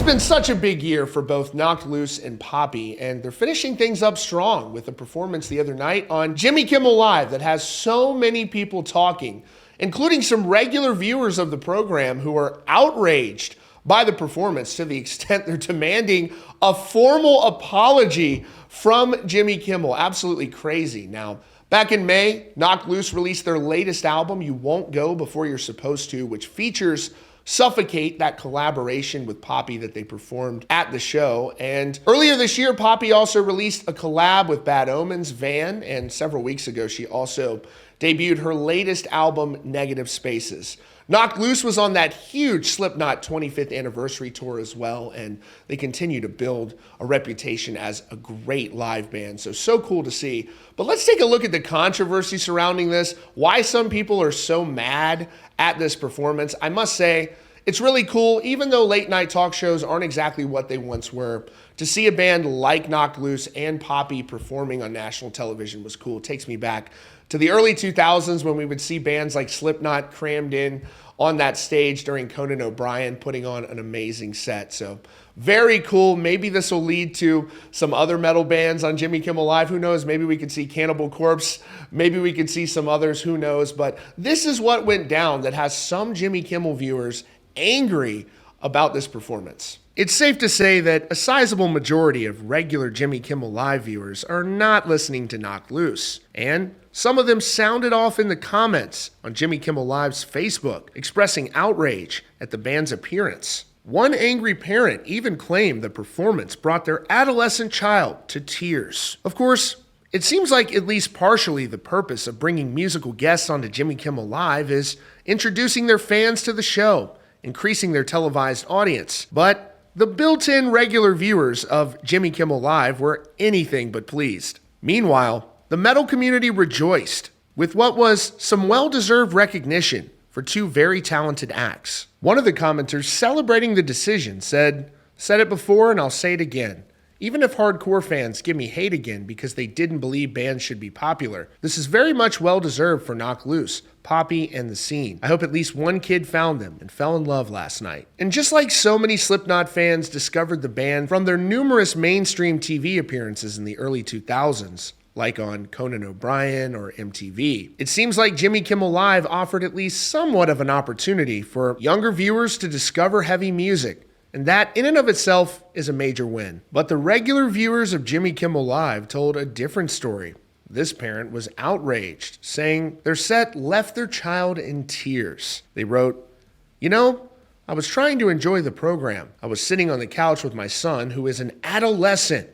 It's been such a big year for both Knocked Loose and Poppy, and they're finishing things up strong with a performance the other night on Jimmy Kimmel Live that has so many people talking, including some regular viewers of the program who are outraged by the performance to the extent they're demanding a formal apology from Jimmy Kimmel. Absolutely crazy. Now, back in May, Knocked Loose released their latest album, You Won't Go Before You're Supposed To, which features Suffocate, that collaboration with Poppy that they performed at the show. And earlier this year, Poppy also released a collab with Bad Omens, Van, and several weeks ago, she also debuted her latest album, Negative Spaces. Knocked Loose was on that huge Slipknot 25th anniversary tour as well, and they continue to build a reputation as a great live band. So cool to see. But let's take a look at the controversy surrounding this, why some people are so mad at this performance. I must say, it's really cool, even though late night talk shows aren't exactly what they once were. To see a band like Knocked Loose and Poppy performing on national television was cool. It takes me back to the early 2000s when we would see bands like Slipknot crammed in on that stage during Conan O'Brien putting on an amazing set. So very cool. Maybe this will lead to some other metal bands on Jimmy Kimmel Live. Who knows? Maybe we could see Cannibal Corpse. Maybe we could see some others. Who knows? But this is what went down that has some Jimmy Kimmel viewers angry about this performance. It's safe to say that a sizable majority of regular Jimmy Kimmel Live viewers are not listening to Knocked Loose, and some of them sounded off in the comments on Jimmy Kimmel Live's Facebook, expressing outrage at the band's appearance. One angry parent even claimed the performance brought their adolescent child to tears. Of course, it seems like at least partially the purpose of bringing musical guests onto Jimmy Kimmel Live is introducing their fans to the show, increasing their televised audience. But the built-in regular viewers of Jimmy Kimmel Live were anything but pleased. Meanwhile, the metal community rejoiced with what was some well-deserved recognition for two very talented acts. One of the commenters celebrating the decision said it before and I'll say it again. Even if hardcore fans give me hate again because they didn't believe bands should be popular, this is very much well-deserved for Knocked Loose, Poppy, and the scene. I hope at least one kid found them and fell in love last night. And just like so many Slipknot fans discovered the band from their numerous mainstream TV appearances in the early 2000s, like on Conan O'Brien or MTV, it seems like Jimmy Kimmel Live offered at least somewhat of an opportunity for younger viewers to discover heavy music. And that, in and of itself, is a major win. But the regular viewers of Jimmy Kimmel Live told a different story. This parent was outraged, saying their set left their child in tears. They wrote, "You know, I was trying to enjoy the program. I was sitting on the couch with my son, who is an adolescent,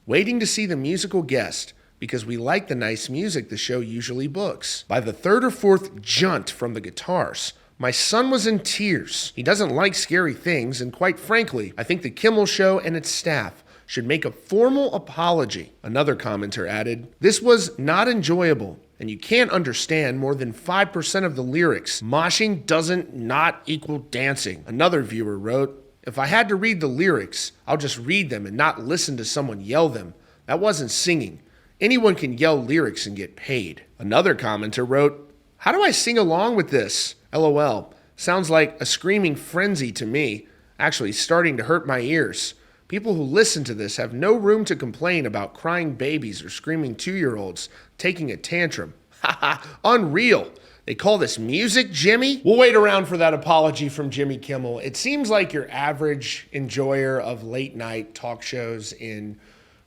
waiting to see the musical guest, because we like the nice music the show usually books. By the third or fourth junt from the guitars, my son was in tears. He doesn't like scary things, and quite frankly, I think the Kimmel Show and its staff should make a formal apology." Another commenter added, "This was not enjoyable, and you can't understand more than 5% of the lyrics. Moshing doesn't not equal dancing." Another viewer wrote, "If I had to read the lyrics, I'll just read them and not listen to someone yell them. That wasn't singing. Anyone can yell lyrics and get paid." Another commenter wrote, "How do I sing along with this? LOL. Sounds like a screaming frenzy to me. Actually starting to hurt my ears. People who listen to this have no room to complain about crying babies or screaming 2-year-olds taking a tantrum. Haha, unreal. They call this music, Jimmy?" We'll wait around for that apology from Jimmy Kimmel. It seems like your average enjoyer of late night talk shows in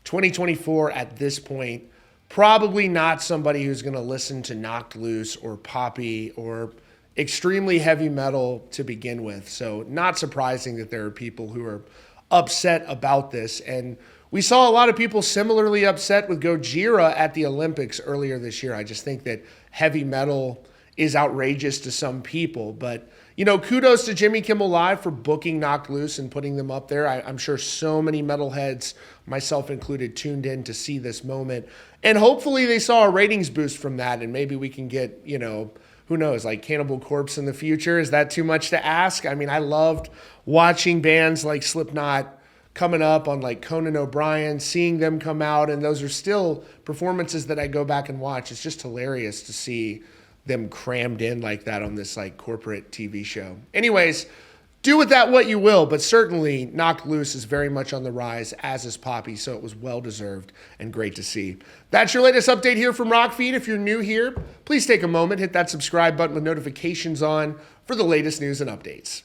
2024 at this point, probably not somebody who's going to listen to Knocked Loose or Poppy or extremely heavy metal to begin with. So not surprising that there are people who are upset about this. And we saw a lot of people similarly upset with Gojira at the Olympics earlier this year. I just think that heavy metal is outrageous to some people. But, you know, kudos to Jimmy Kimmel Live for booking Knocked Loose and putting them up there. I'm sure so many metalheads, myself included, tuned in to see this moment. And hopefully they saw a ratings boost from that, and maybe we can get, you know, who knows, like Cannibal Corpse in the future. Is that too much to ask? I mean, I loved watching bands like Slipknot coming up on like Conan O'Brien, seeing them come out, and those are still performances that I go back and watch. It's just hilarious to see them crammed in like that on this like corporate TV show. Anyways, do with that what you will, but certainly Knocked Loose is very much on the rise, as is Poppy, so it was well-deserved and great to see. That's your latest update here from Rockfeed. If you're new here, please take a moment, hit that subscribe button with notifications on for the latest news and updates.